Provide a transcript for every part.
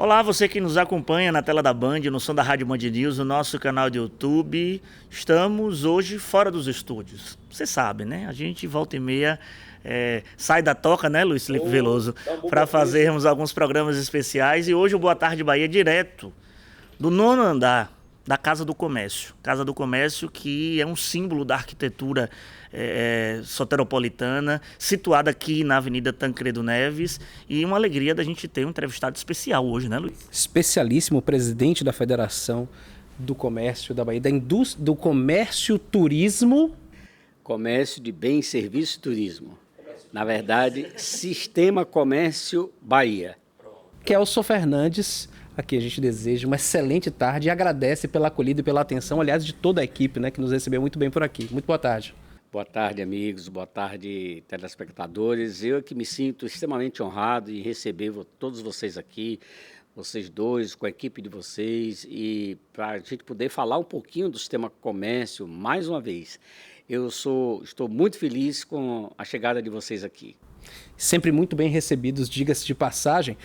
Olá, você que nos acompanha na tela da Band, no som da Rádio Band News, no nosso canal de YouTube. Estamos hoje fora dos estúdios. Você sabe, né? A gente volta e meia sai da toca, né, Luiz Felipe Veloso, para fazermos alguns programas especiais. E hoje o Boa Tarde Bahia é direto do 9º andar da Casa do Comércio. Casa do Comércio, que é um símbolo da arquitetura soteropolitana, situada aqui na Avenida Tancredo Neves, e uma alegria da gente ter um entrevistado especial hoje, né, Luiz? Especialíssimo, presidente da Federação do Comércio da Bahia, do Comércio Turismo. Comércio de Bens, Serviço e Turismo. Na verdade, Sistema Comércio Bahia. Kelson Fernandes. Aqui a gente deseja uma excelente tarde e agradece pela acolhida e pela atenção, aliás, de toda a equipe, né, que nos recebeu muito bem por aqui. Muito boa tarde. Boa tarde, amigos. Boa tarde, telespectadores. Eu que me sinto extremamente honrado em receber todos vocês aqui, vocês dois, com a equipe de vocês, e para a gente poder falar um pouquinho do sistema comércio mais uma vez. Estou muito feliz com a chegada de vocês aqui. Sempre muito bem recebidos, diga-se de passagem.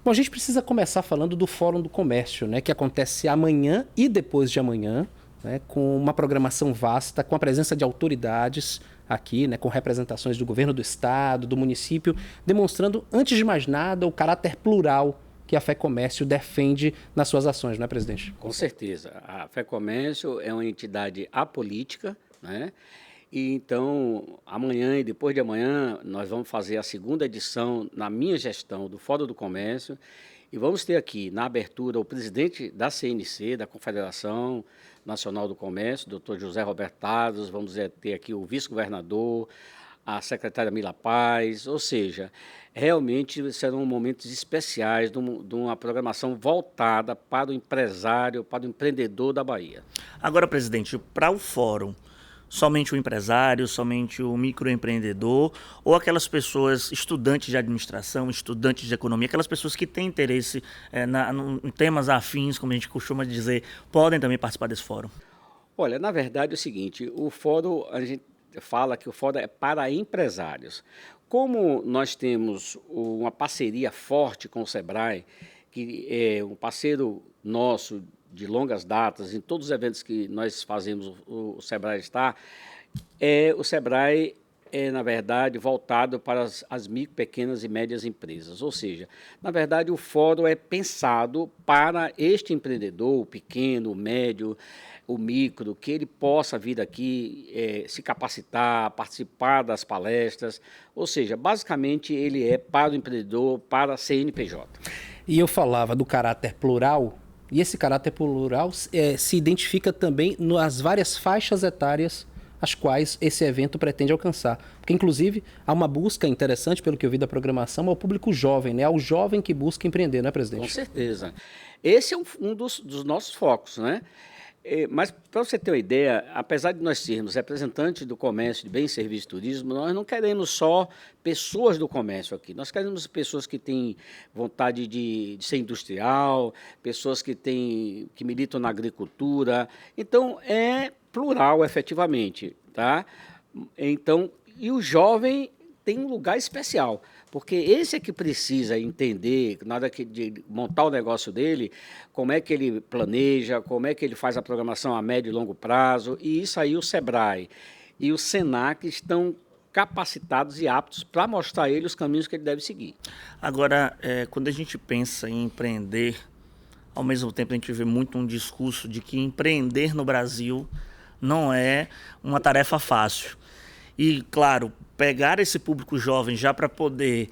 Bom, a gente precisa começar falando do Fórum do Comércio, né, que acontece amanhã e depois de amanhã, né, com uma programação vasta, com a presença de autoridades aqui, né, com representações do governo do estado, do município, demonstrando, antes de mais nada, o caráter plural que a FEComércio defende nas suas ações, não é, presidente? Com certeza. A FEComércio é uma entidade apolítica, né? E então, amanhã e depois de amanhã, nós vamos fazer a segunda edição, na minha gestão, do Fórum do Comércio, e vamos ter aqui, na abertura, o presidente da CNC, da Confederação Nacional do Comércio, Dr. José Roberto Tados, vamos ter aqui o vice-governador, a secretária Mila Paz, ou seja, realmente serão momentos especiais de uma programação voltada para o empresário, para o empreendedor da Bahia. Agora, presidente, para o fórum, somente o empresário, somente o microempreendedor, ou aquelas pessoas, estudantes de administração, estudantes de economia, aquelas pessoas que têm interesse em temas afins, como a gente costuma dizer, podem também participar desse fórum? Olha, na verdade é o seguinte, o fórum, a gente fala que o fórum é para empresários. Como nós temos uma parceria forte com o Sebrae, que é um parceiro nosso de longas datas, em todos os eventos que nós fazemos, o Sebrae está, o Sebrae é, na verdade, voltado para as micro, pequenas e médias empresas. Ou seja, na verdade, o fórum é pensado para este empreendedor, o pequeno, o médio, o micro, que ele possa vir aqui se capacitar, participar das palestras. Ou seja, basicamente, ele é para o empreendedor, para a CNPJ. E eu falava do caráter plural. E esse caráter plural se identifica também nas várias faixas etárias as quais esse evento pretende alcançar. Porque, inclusive, há uma busca interessante, pelo que eu vi da programação, ao público jovem, né? Ao jovem que busca empreender, não é, presidente? Com certeza. Esse é um dos nossos focos, né? Mas, para você ter uma ideia, apesar de nós sermos representantes do comércio de bens, serviços e turismo, nós não queremos só pessoas do comércio aqui. Nós queremos pessoas que têm vontade de ser industrial, pessoas que militam na agricultura. Então, é plural, efetivamente, tá? Então, e o jovem tem um lugar especial, porque esse é que precisa entender, na hora de montar o negócio dele, como é que ele planeja, como é que ele faz a programação a médio e longo prazo, e isso aí o Sebrae e o Senac estão capacitados e aptos para mostrar a ele os caminhos que ele deve seguir. Agora, quando a gente pensa em empreender, ao mesmo tempo a gente vê muito um discurso de que empreender no Brasil não é uma tarefa fácil. E, claro, pegar esse público jovem já para poder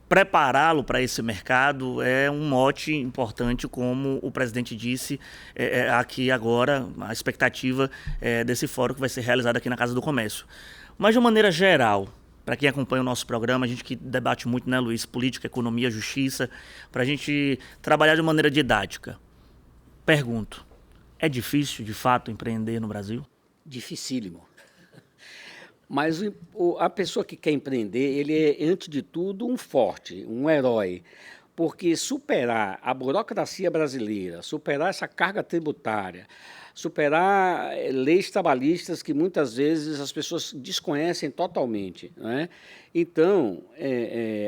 prepará-lo para esse mercado é um mote importante, como o presidente disse aqui agora, a expectativa desse fórum que vai ser realizado aqui na Casa do Comércio. Mas, de uma maneira geral, para quem acompanha o nosso programa, a gente que debate muito, né, Luiz, política, economia, justiça, para a gente trabalhar de maneira didática. Pergunto, é difícil, de fato, empreender no Brasil? Dificílimo. Mas a pessoa que quer empreender, ele é, antes de tudo, um forte, um herói. porque superar a burocracia brasileira, superar essa carga tributária, superar leis trabalhistas que muitas vezes as pessoas desconhecem totalmente, né? Então,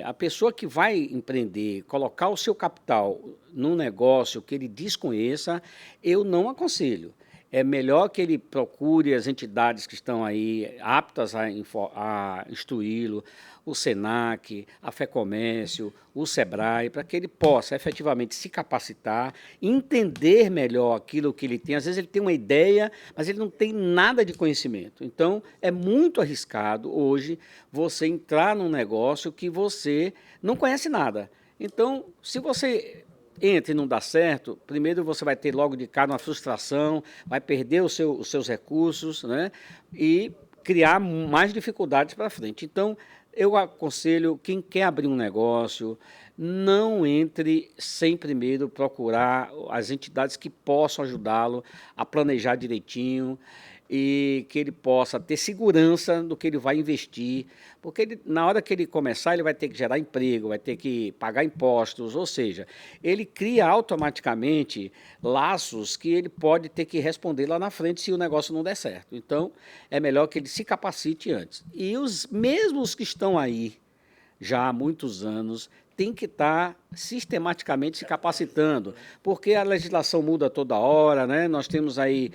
a pessoa que vai empreender, colocar o seu capital num negócio que ele desconheça, eu não aconselho. É melhor que ele procure as entidades que estão aí aptas a instruí-lo, o SENAC, a FEComércio, o SEBRAE, para que ele possa efetivamente se capacitar, entender melhor aquilo que ele tem. Às vezes ele tem uma ideia, mas ele não tem nada de conhecimento. Então, é muito arriscado hoje você entrar num negócio que você não conhece nada. Então, se você entra e não dá certo, primeiro você vai ter logo de cara uma frustração, vai perder os seus recursos, né? E criar mais dificuldades para frente. Então, eu aconselho quem quer abrir um negócio, não entre sem primeiro procurar as entidades que possam ajudá-lo a planejar direitinho e que ele possa ter segurança do que ele vai investir, porque na hora que ele começar, ele vai ter que gerar emprego, vai ter que pagar impostos, ou seja, ele cria automaticamente laços que ele pode ter que responder lá na frente se o negócio não der certo. Então, é melhor que ele se capacite antes. E os mesmos que estão aí já há muitos anos, tem que estar sistematicamente se capacitando, porque a legislação muda toda hora, né? Nós temos aí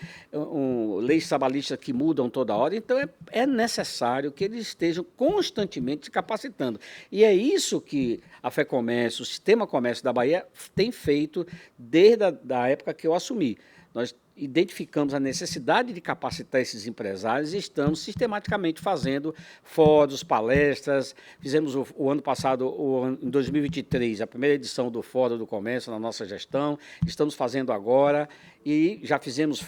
leis trabalhistas que mudam toda hora, então é necessário que eles estejam constantemente se capacitando. E é isso que a FEComércio, o Sistema Comércio da Bahia, tem feito desde a época que eu assumi. Nós identificamos a necessidade de capacitar esses empresários e estamos sistematicamente fazendo fóruns, palestras. Fizemos o ano passado, em 2023, a primeira edição do Fórum do Comércio na nossa gestão. Estamos fazendo agora e já fizemos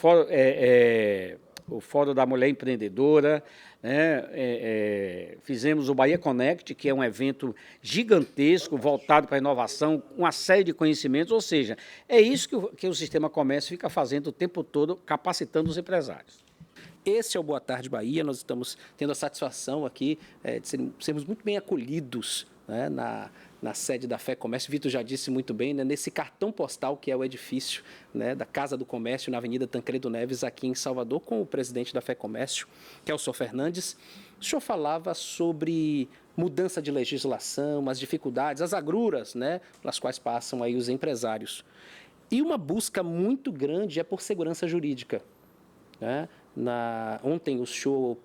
o Fórum da Mulher Empreendedora, né? Fizemos o Bahia Connect, que é um evento gigantesco, voltado para a inovação, com uma série de conhecimentos, ou seja, é isso que o Sistema Comércio fica fazendo o tempo todo, capacitando os empresários. Esse é o Boa Tarde Bahia, nós estamos tendo a satisfação aqui de sermos muito bem acolhidos, né, na sede da FEComércio. Vitor já disse muito bem, né, nesse cartão postal que é o edifício, né, da Casa do Comércio, na Avenida Tancredo Neves, aqui em Salvador, com o presidente da FEComércio, que é o senhor Fernandes. O senhor falava sobre mudança de legislação, as dificuldades, as agruras, né, pelas quais passam aí os empresários. E uma busca muito grande é por segurança jurídica, né? Ontem o senhor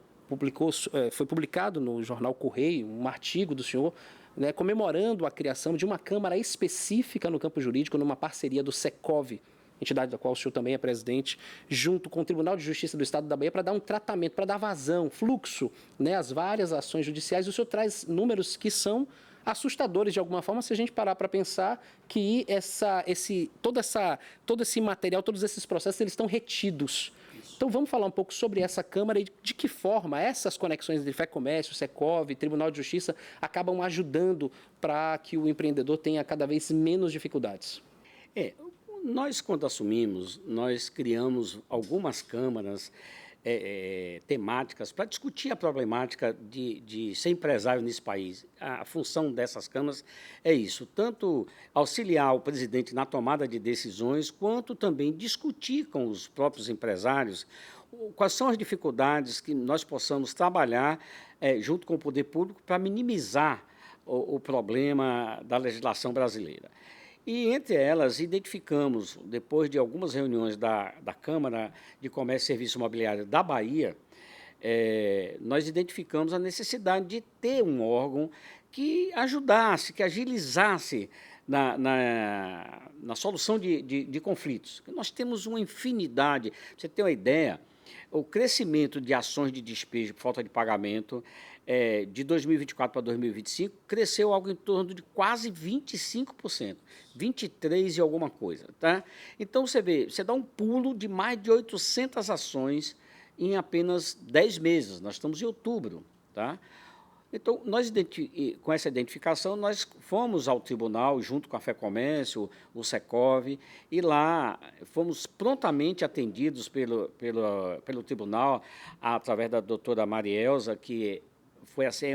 foi publicado no jornal Correio um artigo do senhor, né, comemorando a criação de uma Câmara específica no campo jurídico, numa parceria do Secov, entidade da qual o senhor também é presidente, junto com o Tribunal de Justiça do Estado da Bahia, para dar um tratamento, para dar vazão, fluxo, né, às várias ações judiciais. O senhor traz números que são assustadores de alguma forma, se a gente parar para pensar que todo esse material, todos esses processos, eles estão retidos. Então, vamos falar um pouco sobre essa Câmara e de que forma essas conexões de FEComércio, Secov, Tribunal de Justiça acabam ajudando para que o empreendedor tenha cada vez menos dificuldades. Nós, quando assumimos, nós criamos algumas câmaras temáticas para discutir a problemática de ser empresário nesse país. A função dessas câmaras é isso, tanto auxiliar o presidente na tomada de decisões, quanto também discutir com os próprios empresários quais são as dificuldades que nós possamos trabalhar junto com o poder público para minimizar o problema da legislação brasileira. E, entre elas, identificamos, depois de algumas reuniões da Câmara de Comércio e Serviços Imobiliários da Bahia, nós identificamos a necessidade de ter um órgão que ajudasse, que agilizasse na solução de conflitos. Nós temos uma infinidade. Para você ter uma ideia, o crescimento de ações de despejo por falta de pagamento de 2024 para 2025 cresceu algo em torno de quase 25%, 23% e alguma coisa. Tá? Então, você dá um pulo de mais de 800 ações em apenas 10 meses. Nós estamos em outubro. Tá? Então, com essa identificação, nós fomos ao tribunal, junto com a FEComércio, o Secov, e lá fomos prontamente atendidos pelo tribunal, através da doutora Marielza, que foi assim,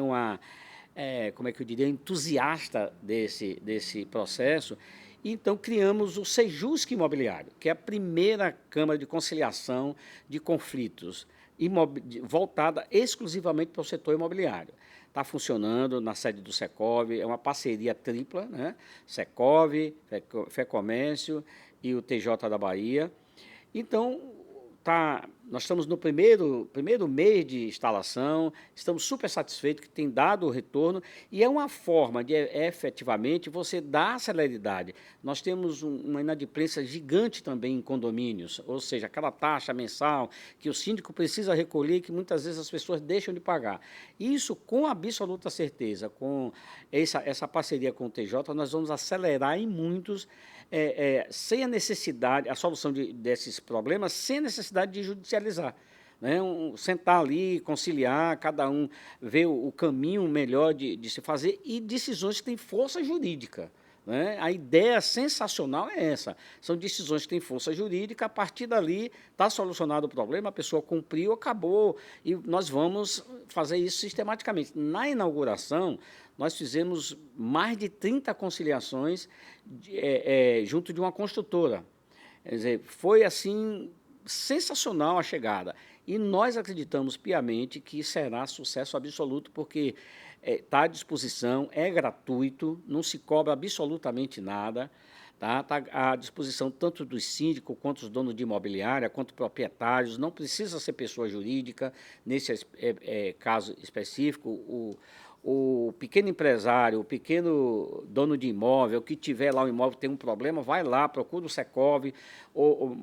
como é que eu diria, entusiasta desse processo. Então, criamos o Sejusc Imobiliário, que é a primeira Câmara de Conciliação de Conflitos, voltada exclusivamente para o setor imobiliário. Está funcionando na sede do Secov, é uma parceria tripla, né? Secov, FEComércio e o TJ da Bahia. Então, nós estamos no primeiro mês de instalação, estamos super satisfeitos que tem dado o retorno e é uma forma de efetivamente você dar celeridade. Nós temos uma inadimplência gigante também em condomínios, ou seja, aquela taxa mensal que o síndico precisa recolher, que muitas vezes as pessoas deixam de pagar. Isso, com absoluta certeza, com essa parceria com o TJ, nós vamos acelerar em muitos, sem a necessidade, a solução desses problemas, sem a necessidade de judicializar. Né? Sentar ali, conciliar, cada um ver o caminho melhor de se fazer e decisões que têm força jurídica. Né? A ideia sensacional é essa. São decisões que têm força jurídica, a partir dali está solucionado o problema, a pessoa cumpriu, acabou, e nós vamos fazer isso sistematicamente. Na inauguração, nós fizemos mais de 30 conciliações junto de uma construtora. Quer dizer, foi assim sensacional a chegada. E nós acreditamos piamente que será sucesso absoluto, porque está à disposição, é gratuito, não se cobra absolutamente nada. Está à disposição tanto dos síndicos, quanto os donos de imobiliária, quanto proprietários, não precisa ser pessoa jurídica, nesse caso específico, o pequeno empresário, o pequeno dono de imóvel, que tiver lá o imóvel, tem um problema, vai lá, procura o Secov, ou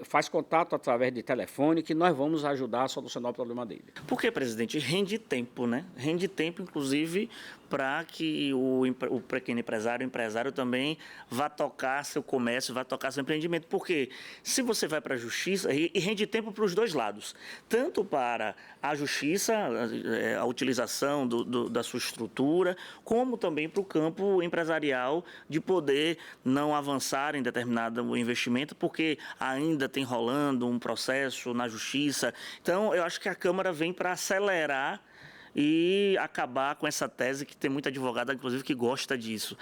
faz contato através de telefone, que nós vamos ajudar a solucionar o problema dele. Porque, presidente, rende tempo, né? Rende tempo, inclusive, para que o pequeno empresário, o empresário também vá tocar seu comércio, vá tocar seu empreendimento. Porque se você vai para a justiça, e rende tempo para os dois lados, tanto para a justiça, a utilização da sua estrutura, como também para o campo empresarial de poder não avançar em determinado investimento, porque ainda tem rolando um processo na justiça. Então, eu acho que a Câmara vem para acelerar e acabar com essa tese que tem muita advogada, inclusive, que gosta disso.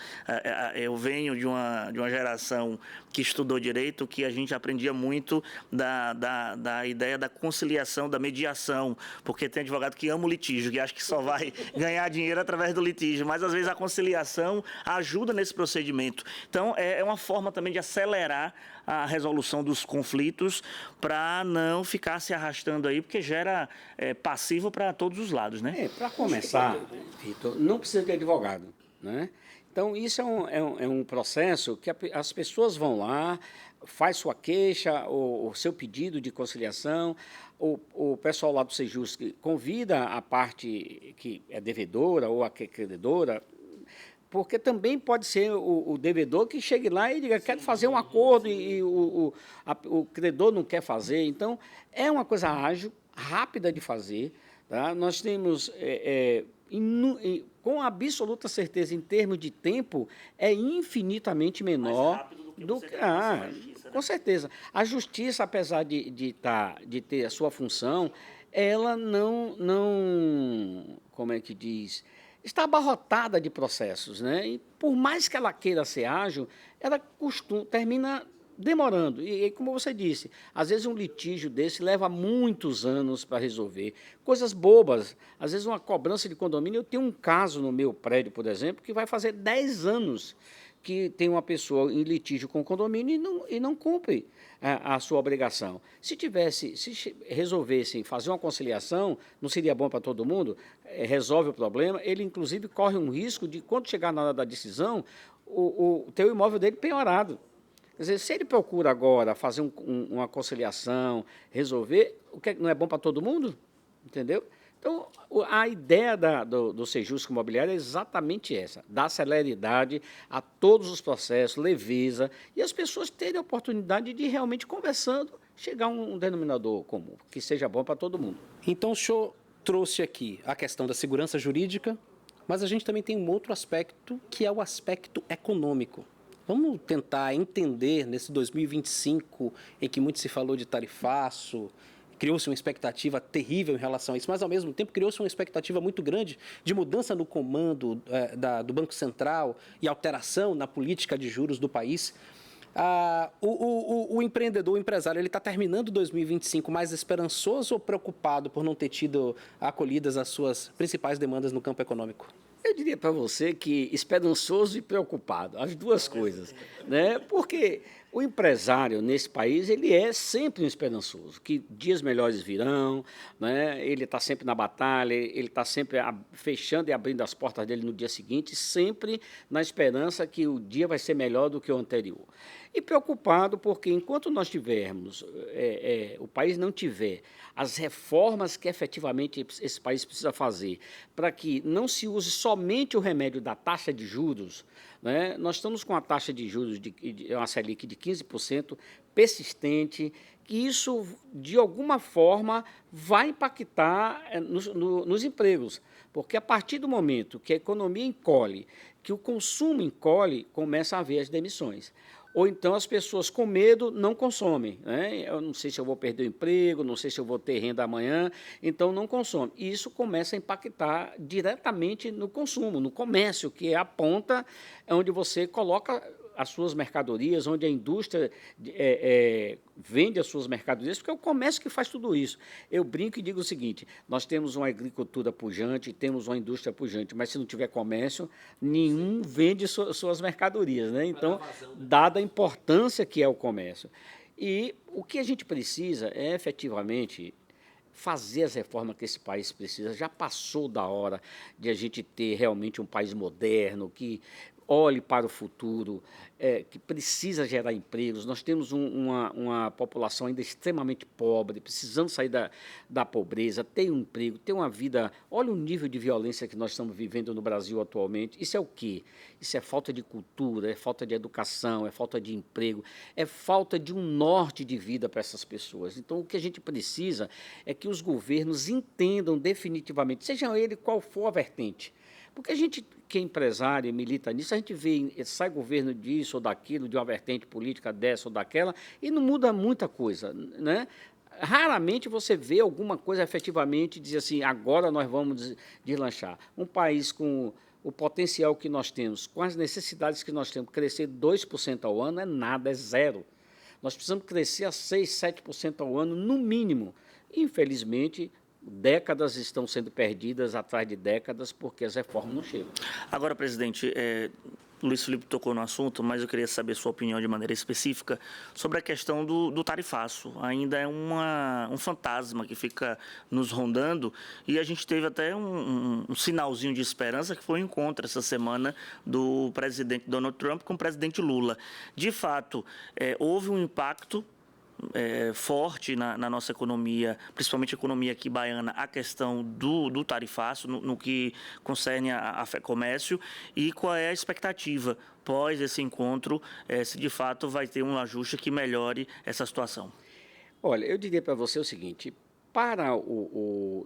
Eu venho de uma geração que estudou direito, que a gente aprendia muito da ideia da conciliação, da mediação, porque tem advogado que ama o litígio, que acha que só vai ganhar dinheiro através do litígio, mas às vezes a conciliação ajuda nesse procedimento. Então, é uma forma também de acelerar a resolução dos conflitos para não ficar se arrastando aí, porque gera passivo para todos os lados, né? Para começar, Vitor, não precisa de advogado, né? Então, isso é um processo que as pessoas vão lá, faz sua queixa, o seu pedido de conciliação, o pessoal lá do Sejusc convida a parte que é devedora ou a que é credora, porque também pode ser o devedor que chegue lá e diga, quero fazer um acordo e o credor não quer fazer. Então, é uma coisa ágil, rápida de fazer. Tá? Nós temos, com absoluta certeza, em termos de tempo, é infinitamente menor do que a justiça, né? Com certeza. A justiça, apesar de ter a sua função, ela não, como é que diz, está abarrotada de processos, né? E por mais que ela queira ser ágil, ela termina demorando. E como você disse, às vezes um litígio desse leva muitos anos para resolver. Coisas bobas. Às vezes uma cobrança de condomínio. Eu tenho um caso no meu prédio, por exemplo, que vai fazer 10 anos que tem uma pessoa em litígio com o condomínio e não cumpre a sua obrigação. Se resolvessem fazer uma conciliação, não seria bom para todo mundo? Resolve o problema, ele inclusive corre um risco de, quando chegar na hora da decisão, ter o imóvel dele penhorado. Quer dizer, se ele procura agora fazer uma conciliação, resolver, o que não é bom para todo mundo? Entendeu? Então, a ideia do Sejusc Imobiliário é exatamente essa, dar celeridade a todos os processos, leveza, e as pessoas terem a oportunidade de realmente, conversando, chegar a um denominador comum, que seja bom para todo mundo. Então, o senhor trouxe aqui a questão da segurança jurídica, mas a gente também tem um outro aspecto, que é o aspecto econômico. Vamos tentar entender, nesse 2025, em que muito se falou de tarifaço, criou-se uma expectativa terrível em relação a isso, mas, ao mesmo tempo, criou-se uma expectativa muito grande de mudança no comando do Banco Central e alteração na política de juros do país. O empreendedor, o empresário, ele está terminando 2025 mais esperançoso ou preocupado por não ter tido acolhidas as suas principais demandas no campo econômico? Eu diria para você que esperançoso e preocupado, as duas coisas, né? Porque o empresário nesse país, ele é sempre um esperançoso, que dias melhores virão, né? Ele está sempre na batalha, ele está sempre fechando e abrindo as portas dele no dia seguinte, sempre na esperança que o dia vai ser melhor do que o anterior. E preocupado porque enquanto nós tivermos, o país não tiver as reformas que efetivamente esse país precisa fazer para que não se use somente o remédio da taxa de juros, né? Nós estamos com a taxa de juros, uma Selic de 15%, persistente, que isso, de alguma forma, vai impactar nos empregos. Porque a partir do momento que a economia encolhe, que o consumo encolhe, começa a haver as demissões. Ou então as pessoas com medo não consomem, né? Eu não sei se eu vou perder o emprego, não sei se eu vou ter renda amanhã, então não consome. E isso começa a impactar diretamente no consumo, no comércio, que é a ponta onde você coloca as suas mercadorias, onde a indústria vende as suas mercadorias, porque é o comércio que faz tudo isso. Eu brinco e digo o seguinte, nós temos uma agricultura pujante, temos uma indústria pujante, mas se não tiver comércio, nenhum vende suas mercadorias, né? Então, dada a importância que é o comércio. E o que a gente precisa é, efetivamente, fazer as reformas que esse país precisa. Já passou da hora de a gente ter realmente um país moderno, que olhe para o futuro, que precisa gerar empregos. Nós temos uma população ainda extremamente pobre, precisando sair da pobreza, ter um emprego, ter uma vida. Olha o nível de violência que nós estamos vivendo no Brasil atualmente. Isso é o quê? Isso é falta de cultura, é falta de educação, é falta de emprego, é falta de um norte de vida para essas pessoas. Então, o que a gente precisa é que os governos entendam definitivamente, seja ele qual for a vertente. Porque a gente, que é empresário e milita nisso, a gente vê, sai governo disso ou daquilo, de uma vertente política dessa ou daquela, e não muda muita coisa, né? Raramente você vê alguma coisa efetivamente dizer assim, agora nós vamos deslanchar. Um país com o potencial que nós temos, com as necessidades que nós temos, crescer 2% ao ano é nada, é zero. Nós precisamos crescer a 6%, 7% ao ano, no mínimo. Infelizmente, décadas estão sendo perdidas atrás de décadas porque as reformas não chegam. Agora, presidente, Luiz Felipe tocou no assunto, mas eu queria saber sua opinião de maneira específica sobre a questão do tarifaço. Ainda é um fantasma que fica nos rondando e a gente teve até um sinalzinho de esperança que foi o encontro essa semana do presidente Donald Trump com o presidente Lula. De fato, houve um impacto forte na nossa economia, principalmente a economia aqui baiana, a questão do tarifaço, no que concerne a FEComércio, e qual é a expectativa pós esse encontro, se de fato vai ter um ajuste que melhore essa situação? Olha, eu diria para você o seguinte,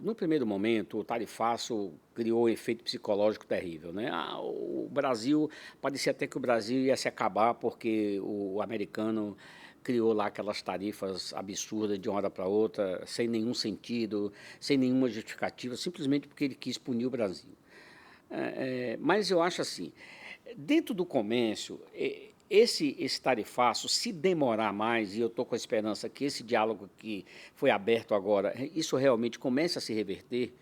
no primeiro momento, o tarifaço criou um efeito psicológico terrível, né? O Brasil, parecia até que o Brasil ia se acabar porque o americano criou lá aquelas tarifas absurdas de uma hora para outra, sem nenhum sentido, sem nenhuma justificativa, simplesmente porque ele quis punir o Brasil. Mas eu acho assim, dentro do comércio, esse tarifaço, se demorar mais, e eu estou com a esperança que esse diálogo que foi aberto agora, isso realmente comece a se reverter.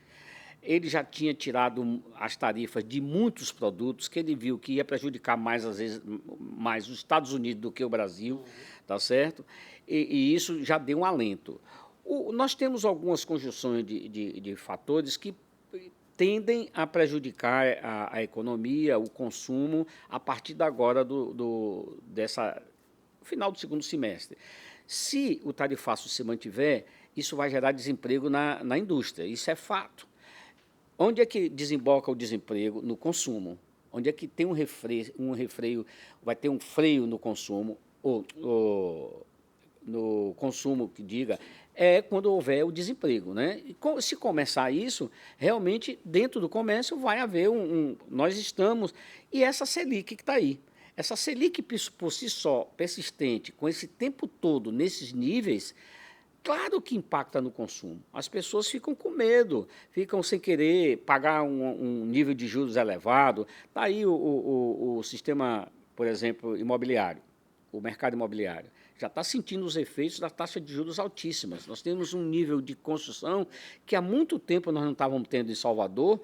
Ele já tinha tirado as tarifas de muitos produtos que ele viu que ia prejudicar mais, às vezes, mais os Estados Unidos do que o Brasil, tá certo? E isso já deu um alento. Nós temos algumas conjunções de fatores que tendem a prejudicar a economia, o consumo, a partir de agora dessa final do segundo semestre. Se o tarifaço se mantiver, isso vai gerar desemprego na indústria, isso é fato. Onde é que desemboca o desemprego? No consumo. Onde é que tem um refreio, vai ter um freio no consumo, ou no consumo, que diga, é quando houver o desemprego, né? E se começar isso, realmente, dentro do comércio vai haver nós estamos, e essa Selic que está aí. Essa Selic, por si só, persistente, com esse tempo todo, nesses níveis, Claro que impacta no consumo. As pessoas ficam com medo, ficam sem querer pagar um nível de juros elevado. Está aí o sistema, por exemplo, imobiliário, o mercado imobiliário. Já está sentindo os efeitos da taxa de juros altíssimas. Nós temos um nível de construção que há muito tempo nós não estávamos tendo em Salvador,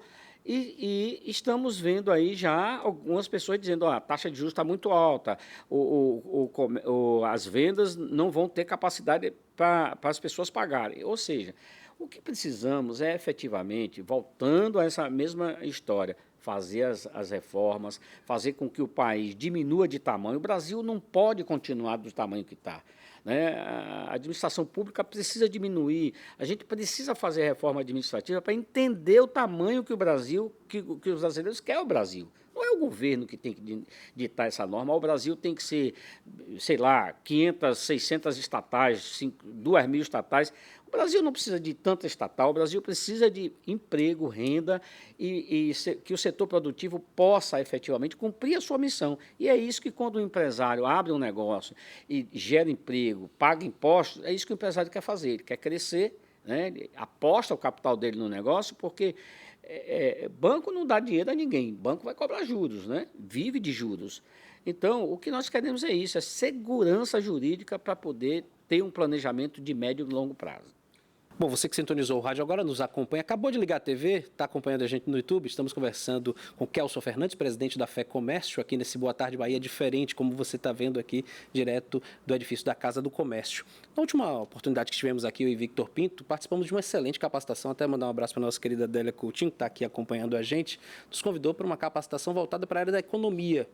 e estamos vendo aí já algumas pessoas dizendo: a taxa de juros está muito alta, as vendas não vão ter capacidade para as pessoas pagarem. Ou seja, o que precisamos é efetivamente, voltando a essa mesma história, fazer as reformas, fazer com que o país diminua de tamanho. O Brasil não pode continuar do tamanho que está. Né? A administração pública precisa diminuir, a gente precisa fazer reforma administrativa para entender o tamanho que o Brasil, que os brasileiros querem o Brasil. Não é o governo que tem que ditar essa norma. O Brasil tem que ser, sei lá, 500, 600 estatais, 2.000 estatais. O Brasil não precisa de tanta estatal, o Brasil precisa de emprego, renda e que o setor produtivo possa efetivamente cumprir a sua missão. E é isso que, quando o empresário abre um negócio e gera emprego, paga impostos, é isso que o empresário quer fazer. Ele quer crescer, né? Ele aposta o capital dele no negócio, porque banco não dá dinheiro a ninguém, banco vai cobrar juros, né? Vive de juros. Então, o que nós queremos é isso, é segurança jurídica para poder ter um planejamento de médio e longo prazo. Bom, você que sintonizou o rádio agora nos acompanha, acabou de ligar a TV, está acompanhando a gente no YouTube, estamos conversando com Kelson Fernandes, presidente da Fé Comércio, aqui nesse Boa Tarde Bahia diferente, como você está vendo aqui, direto do edifício da Casa do Comércio. Na última oportunidade que tivemos aqui, eu e Victor Pinto, participamos de uma excelente capacitação, até mandar um abraço para a nossa querida Adélia Coutinho, que está aqui acompanhando a gente, nos convidou para uma capacitação voltada para a área da economia.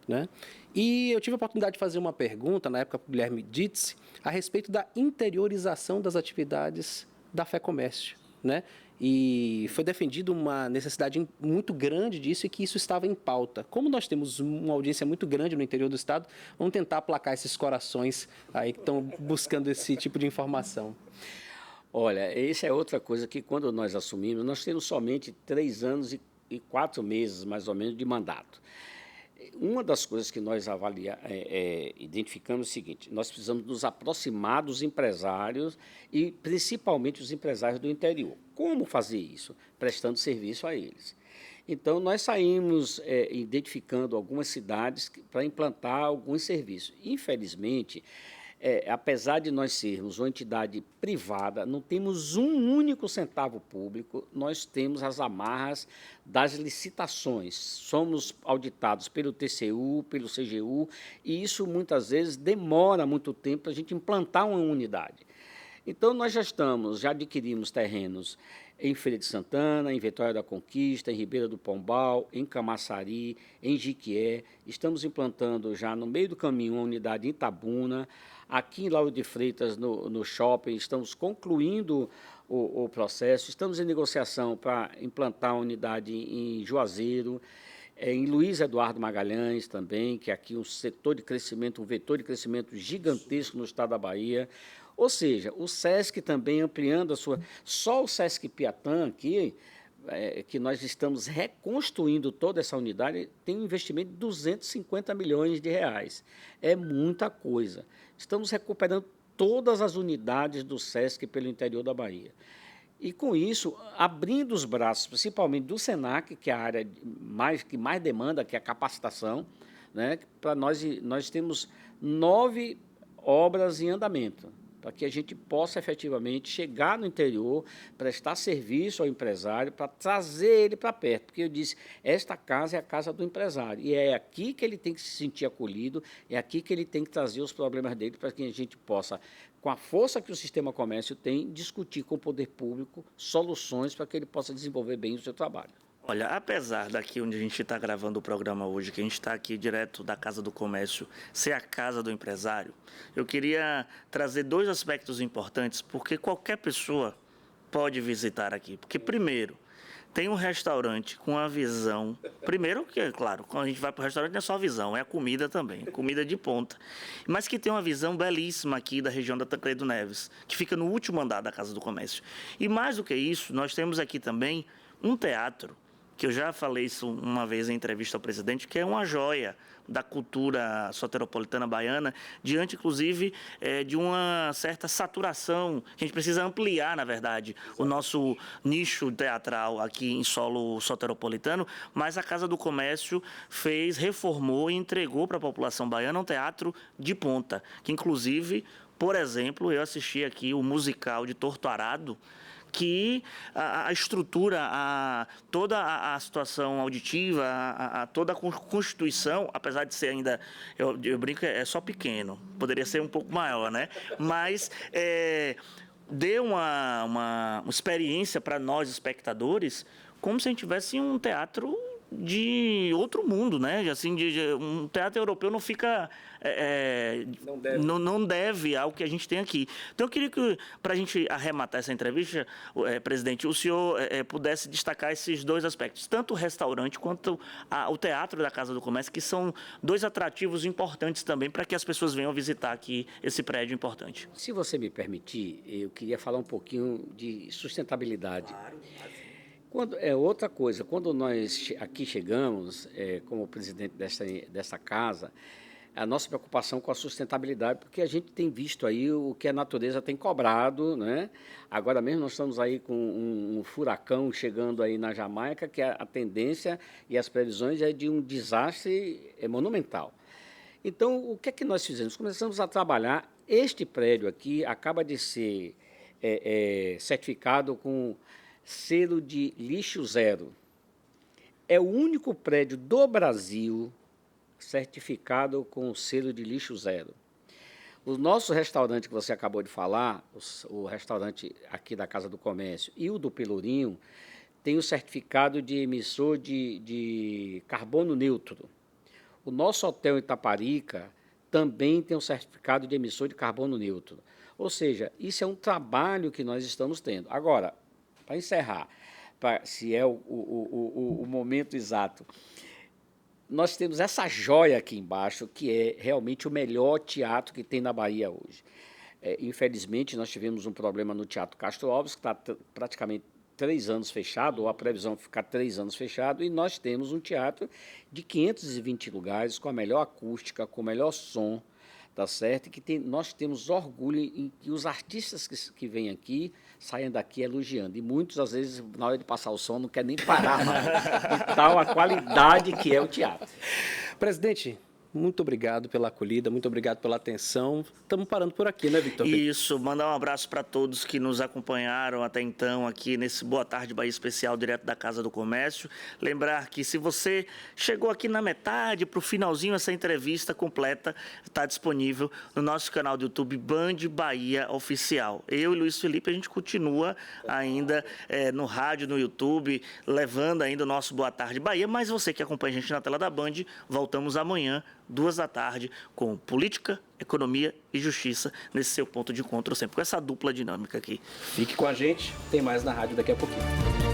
Né? E eu tive a oportunidade de fazer uma pergunta, na época, para o Guilherme Ditz, a respeito da interiorização das atividades da Fé Comércio. Né? E foi defendido uma necessidade muito grande disso e que isso estava em pauta. Como nós temos uma audiência muito grande no interior do estado, vamos tentar aplacar esses corações aí que estão buscando esse tipo de informação. Olha, essa é outra coisa que, quando nós assumimos, nós temos somente 3 anos e 4 meses, mais ou menos, de mandato. Uma das coisas que nós identificamos é o seguinte: nós precisamos nos aproximar dos empresários e, principalmente, os empresários do interior. Como fazer isso? Prestando serviço a eles. Então, nós saímos identificando algumas cidades para implantar alguns serviços. Infelizmente, apesar de nós sermos uma entidade privada, não temos um único centavo público, nós temos as amarras das licitações. Somos auditados pelo TCU, pelo CGU, e isso muitas vezes demora muito tempo para a gente implantar uma unidade. Então, nós já adquirimos terrenos em Feira de Santana, em Vitória da Conquista, em Ribeira do Pombal, em Camaçari, em Jiquié. Estamos implantando já no meio do caminho uma unidade em Itabuna. Aqui em Lauro de Freitas, no shopping, estamos concluindo o processo. Estamos em negociação para implantar uma unidade em Juazeiro, em Luiz Eduardo Magalhães também, que é aqui um setor de crescimento, um vetor de crescimento gigantesco no estado da Bahia. Ou seja, o SESC também ampliando a sua... Só o SESC Piatã aqui, que nós estamos reconstruindo toda essa unidade, tem um investimento de 250 milhões de reais. É muita coisa. Estamos recuperando todas as unidades do SESC pelo interior da Bahia. E, com isso, abrindo os braços, principalmente do SENAC, que é a área que mais demanda, que é a capacitação, né? Para nós temos 9 obras em andamento, para que a gente possa efetivamente chegar no interior, prestar serviço ao empresário, para trazer ele para perto. Porque eu disse, esta casa é a casa do empresário, e é aqui que ele tem que se sentir acolhido, é aqui que ele tem que trazer os problemas dele, para que a gente possa, com a força que o sistema comércio tem, discutir com o poder público soluções para que ele possa desenvolver bem o seu trabalho. Olha, apesar daqui onde a gente está gravando o programa hoje, que a gente está aqui direto da Casa do Comércio, ser a casa do empresário, eu queria trazer 2 aspectos importantes, porque qualquer pessoa pode visitar aqui. Porque, primeiro, tem um restaurante com a visão... Primeiro, que, claro, quando a gente vai para o restaurante não é só a visão, é a comida também, é comida de ponta. Mas que tem uma visão belíssima aqui da região da Tancredo Neves, que fica no último andar da Casa do Comércio. E mais do que isso, nós temos aqui também um teatro que eu já falei isso uma vez em entrevista ao presidente, que é uma joia da cultura soteropolitana baiana, diante, inclusive, de uma certa saturação, que a gente precisa ampliar, na verdade, o nosso nicho teatral aqui em solo soteropolitano, mas a Casa do Comércio reformou e entregou para a população baiana um teatro de ponta, que, inclusive, por exemplo, eu assisti aqui o musical de Torto Arado, que a estrutura, toda a situação auditiva, toda a constituição, apesar de ser ainda, eu brinco, é só pequeno, poderia ser um pouco maior, né? Mas deu uma experiência para nós, espectadores, como se a gente tivesse um teatro de outro mundo, né? Assim, um teatro europeu não fica... não deve ao que a gente tem aqui. Então, eu queria que, para a gente arrematar essa entrevista, presidente, o senhor pudesse destacar esses dois aspectos, tanto o restaurante quanto o Teatro da Casa do Comércio, que são dois atrativos importantes também para que as pessoas venham visitar aqui esse prédio importante. Se você me permitir, eu queria falar um pouquinho de sustentabilidade. Claro. Outra coisa, quando nós aqui chegamos, como presidente dessa casa, a nossa preocupação com a sustentabilidade, porque a gente tem visto aí o que a natureza tem cobrado, né? Agora mesmo nós estamos aí com um furacão chegando aí na Jamaica, que a tendência e as previsões é de um desastre monumental. Então, o que é que nós fizemos? Começamos a trabalhar. Este prédio aqui acaba de ser certificado com selo de lixo zero. É o único prédio do Brasil certificado com o selo de lixo zero. O nosso restaurante que você acabou de falar, o restaurante aqui da Casa do Comércio e o do Pelourinho, tem o certificado de emissor de carbono neutro. O nosso hotel em Itaparica também tem o certificado de emissor de carbono neutro. Ou seja, isso é um trabalho que nós estamos tendo. Agora, para encerrar, se é o momento exato, nós temos essa joia aqui embaixo, que é realmente o melhor teatro que tem na Bahia hoje. Infelizmente, nós tivemos um problema no Teatro Castro Alves, que está praticamente 3 anos fechado, ou a previsão é ficar 3 anos fechado, e nós temos um teatro de 520 lugares, com a melhor acústica, com o melhor som, tá certo? E que nós temos orgulho em que os artistas que vêm aqui saiam daqui elogiando. E muitos, às vezes, na hora de passar o som, não querem nem parar mais. De tal a qualidade que é o teatro. Presidente, muito obrigado pela acolhida, muito obrigado pela atenção. Estamos parando por aqui, né, Victor? Isso, mandar um abraço para todos que nos acompanharam até então aqui nesse Boa Tarde Bahia Especial, direto da Casa do Comércio. Lembrar que se você chegou aqui na metade, para o finalzinho, essa entrevista completa está disponível no nosso canal do YouTube Band Bahia Oficial. Eu e Luiz Felipe, a gente continua ainda no rádio, no YouTube, levando ainda o nosso Boa Tarde Bahia, mas você que acompanha a gente na tela da Band, voltamos amanhã, 2 da tarde, com política, economia e justiça, nesse seu ponto de encontro sempre, com essa dupla dinâmica aqui. Fique com a gente, tem mais na rádio daqui a pouquinho.